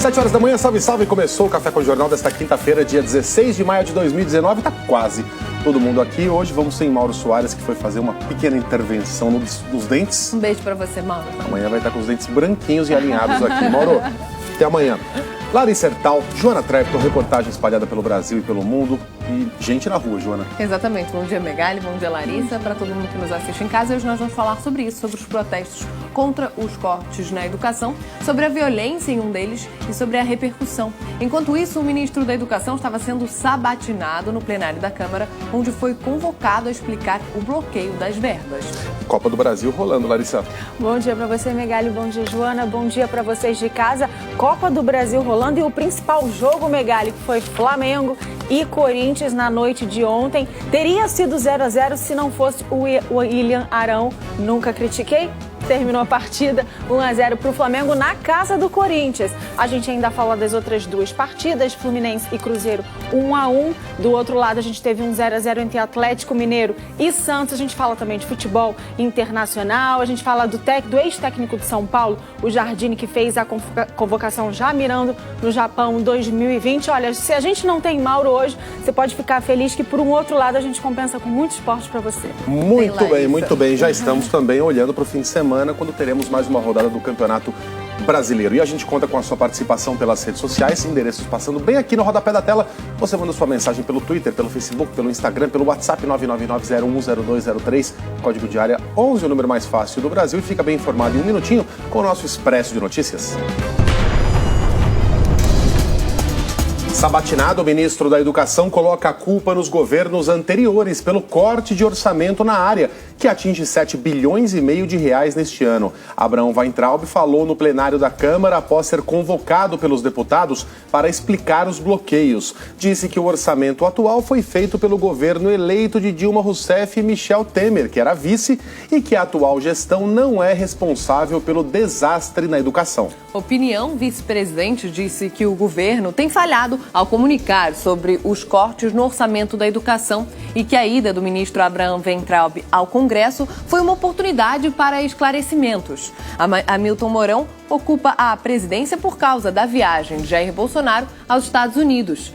7 horas da manhã, salve, salve. Começou o Café com o Jornal desta quinta-feira, dia 16 de maio de 2019. Tá quase todo mundo aqui. Hoje vamos sem Mauro Soares, que foi fazer uma pequena intervenção nos dentes. Um beijo pra você, Mauro. Amanhã vai estar com os dentes branquinhos e alinhados aqui. Mauro, até amanhã. Larissa Ertal, Joana Trepton, reportagem espalhada pelo Brasil e pelo mundo. E gente na rua, Joana. Exatamente. Bom dia, Megali. Bom dia, Larissa. Para todo mundo que nos assiste em casa. Hoje nós vamos falar sobre isso, sobre os protestos contra os cortes na educação, sobre a violência em um deles e sobre a repercussão. Enquanto isso, o ministro da Educação estava sendo sabatinado no plenário da Câmara, onde foi convocado a explicar o bloqueio das verbas. Copa do Brasil rolando, Larissa. Bom dia para você, Megali. Bom dia, Joana. Bom dia para vocês de casa. Copa do Brasil rolando e o principal jogo, Megali, que foi Flamengo e Corinthians na noite de ontem. Teria sido 0-0 se não fosse o William Arão. Nunca critiquei. Terminou a partida 1-0 para o Flamengo na casa do Corinthians. A gente ainda fala das outras duas partidas, Fluminense e Cruzeiro 1-1. Do outro lado a gente teve um 0-0 entre Atlético Mineiro e Santos. A gente fala também de futebol internacional. A gente fala do ex-técnico de São Paulo, o Jardine, que fez a convocação já mirando no Japão 2020. Olha, se a gente não tem Mauro hoje, você pode ficar feliz que por um outro lado a gente compensa com muito esporte para você. Muito bem, muito bem. Já estamos também olhando para o fim de semana, quando teremos mais uma rodada do Campeonato Brasileiro. E a gente conta com a sua participação pelas redes sociais, endereços passando bem aqui no rodapé da tela. Você manda sua mensagem pelo Twitter, pelo Facebook, pelo Instagram, pelo WhatsApp 999010203, código de área 11, o número mais fácil do Brasil, e fica bem informado em um minutinho com o nosso Expresso de Notícias. Sabatinado, o ministro da Educação coloca a culpa nos governos anteriores pelo corte de orçamento na área, que atinge 7,5 bilhões de reais neste ano. Abraham Weintraub falou no plenário da Câmara após ser convocado pelos deputados para explicar os bloqueios. Disse que o orçamento atual foi feito pelo governo eleito de Dilma Rousseff e Michel Temer, que era vice, e que a atual gestão não é responsável pelo desastre na educação. Opinião, vice-presidente disse que o governo tem falhado ao comunicar sobre os cortes no orçamento da educação e que a ida do ministro Abraham Weintraub ao Congresso foi uma oportunidade para esclarecimentos. Hamilton Mourão ocupa a presidência por causa da viagem de Jair Bolsonaro aos Estados Unidos.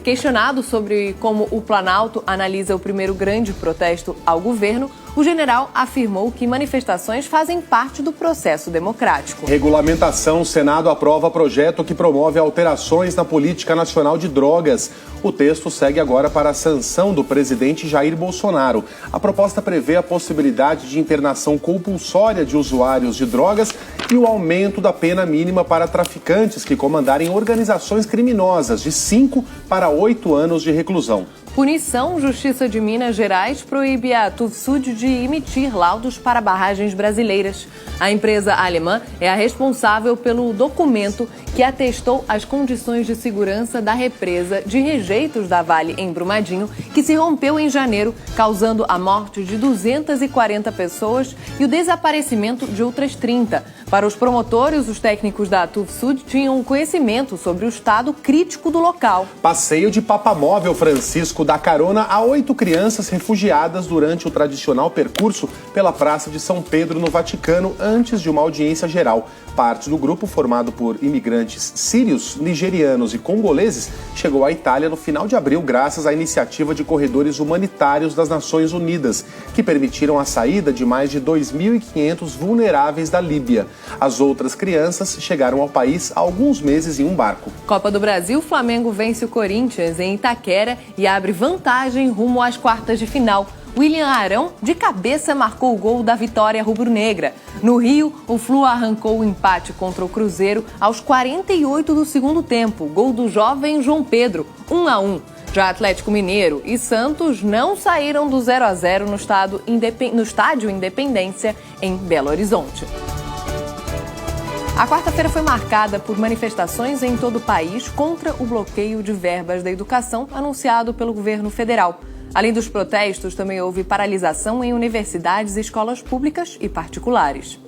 Questionado sobre como o Planalto analisa o primeiro grande protesto ao governo, o general afirmou que manifestações fazem parte do processo democrático. Regulamentação. O Senado aprova projeto que promove alterações na política nacional de drogas. O texto segue agora para a sanção do presidente Jair Bolsonaro. A proposta prevê a possibilidade de internação compulsória de usuários de drogas e o aumento da pena mínima para traficantes que comandarem organizações criminosas de 5 para 8 anos de reclusão. Punição. Justiça de Minas Gerais proíbe a Tufsud de emitir laudos para barragens brasileiras. A empresa alemã é a responsável pelo documento que atestou as condições de segurança da represa de rejeitos da Vale em Brumadinho, que se rompeu em janeiro, causando a morte de 240 pessoas e o desaparecimento de outras 30. Para os promotores, os técnicos da Tufsud tinham conhecimento sobre o estado crítico do local. Passeio de papamóvel Francisco dá carona a 8 crianças refugiadas durante o tradicional percurso pela Praça de São Pedro, no Vaticano, antes de uma audiência geral. Parte do grupo, formado por imigrantes sírios, nigerianos e congoleses, chegou à Itália no final de abril graças à iniciativa de corredores humanitários das Nações Unidas, que permitiram a saída de mais de 2.500 vulneráveis da Líbia. As outras crianças chegaram ao país há alguns meses em um barco. Copa do Brasil, Flamengo vence o Corinthians em Itaquera e abre vantagem rumo às quartas de final. William Arão, de cabeça, marcou o gol da vitória rubro-negra. No Rio, o Flu arrancou o empate contra o Cruzeiro aos 48 do segundo tempo. Gol do jovem João Pedro, 1-1. Já Atlético Mineiro e Santos não saíram do 0-0 no estádio Independência, em Belo Horizonte. A quarta-feira foi marcada por manifestações em todo o país contra o bloqueio de verbas da educação anunciado pelo governo federal. Além dos protestos, também houve paralisação em universidades e escolas públicas e particulares.